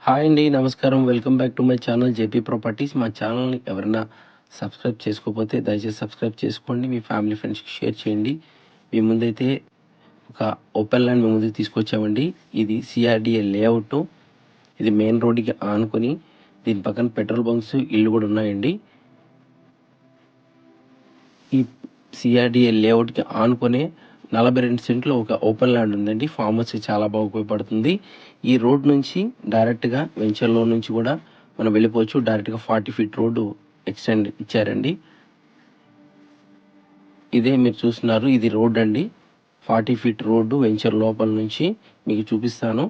Hi అండి. నమస్కారం. Welcome back to my channel JP properties. మా ఛానల్‌ని ఎవరైనా సబ్స్క్రైబ్ చేసుకోకపోతే దయచేసి సబ్స్క్రైబ్ చేసుకోండి. మీ ఫ్యామిలీ, ఫ్రెండ్స్‌కి షేర్ చేయండి. మీ ముందైతే ఒక ఓపెన్ ల్యాండ్ మీ ముందుకు తీసుకొచ్చామండి. ఇది సిఆర్‌డిఏ లేఅవుట్. ఇది మెయిన్ రోడ్డుకి ఆనుకొని దీని పక్కన పెట్రోల్ బంక్స్, ఇల్లు కూడా ఉన్నాయండి. ఈ సిఆర్‌డిఏ లేఅవుట్‌కి ఆనుకునే 42 సెంట్లు ఒక ఓపెన్ ల్యాండ్ ఉందండి. ఫామ్ హౌస్‌కి చాలా బాగా ఉపయోగపడుతుంది. ఈ రోడ్ నుంచి డైరెక్ట్‌గా వెంచర్‌లో నుంచి కూడా మనం వెళ్ళిపోవచ్చు. డైరెక్ట్‌గా 40 ఫీట్ రోడ్డు ఎక్స్టెండ్ ఇచ్చారండి. ఇదే మీరు చూస్తున్నారు, ఇది రోడ్ అండి. 40 ఫీట్ రోడ్డు వెంచర్ లోపల నుంచి మీకు చూపిస్తాను.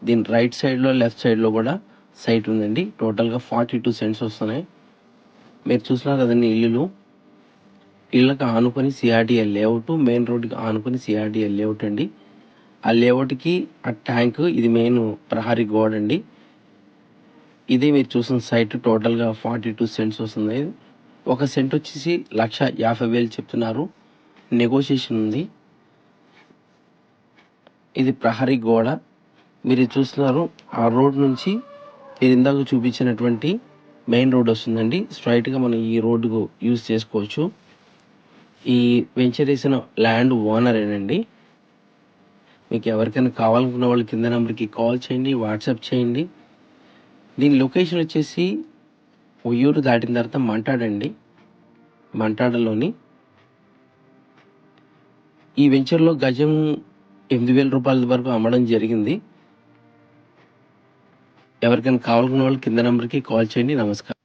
దీని రైట్ సైడ్‌లో, లెఫ్ట్ సైడ్‌లో కూడా సైట్ ఉందండి. టోటల్‌గా 42 సెంట్స్ వస్తున్నాయి. మీరు చూస్తున్నారు కదండీ ఇల్లులు. ఇళ్ళకి ఆనుకొని సిఆర్‌డిఏ లేఅవుట్, మెయిన్ రోడ్డుకి ఆనుకొని సిఆర్‌డిఏ లేఅవుట్ అండి. ఆ లేఅవుట్‌కి ఆ ట్యాంకు, ఇది మెయిన్ ప్రహరీ గోడ అండి. ఇది మీరు చూసిన సైట్ టోటల్‌గా 42 సెంట్స్ వస్తుంది. ఒక సెంట్ వచ్చేసి 1,50,000 చెప్తున్నారు. నెగోషియేషన్ ఉంది. ఇది ప్రహరీ గోడ. మీరు చూస్తున్నారు, ఆ రోడ్ నుంచి మీరు ఇందాక చూపించినటువంటి మెయిన్ రోడ్ వస్తుందండి. స్ట్రైట్‌గా మనం ఈ రోడ్డుకు యూజ్ చేసుకోవచ్చు. ఈ వెంచర్ వేసిన ల్యాండ్ ఓనరేనండి. మీకు ఎవరికైనా కావాలనుకున్న వాళ్ళు కింద నెంబర్కి కాల్ చేయండి, వాట్సాప్ చేయండి. దీని లొకేషన్ వచ్చేసి ఉయ్యూరు దాటిన తర్వాత మంటాడండి. మంటాడలోని ఈ వెంచర్లో గజం 8,000 రూపాయల వరకు అమ్మడం జరిగింది. ఎవరికైనా కావాలనుకున్న వాళ్ళు కింద నెంబర్కి కాల్ చేయండి. నమస్కారం.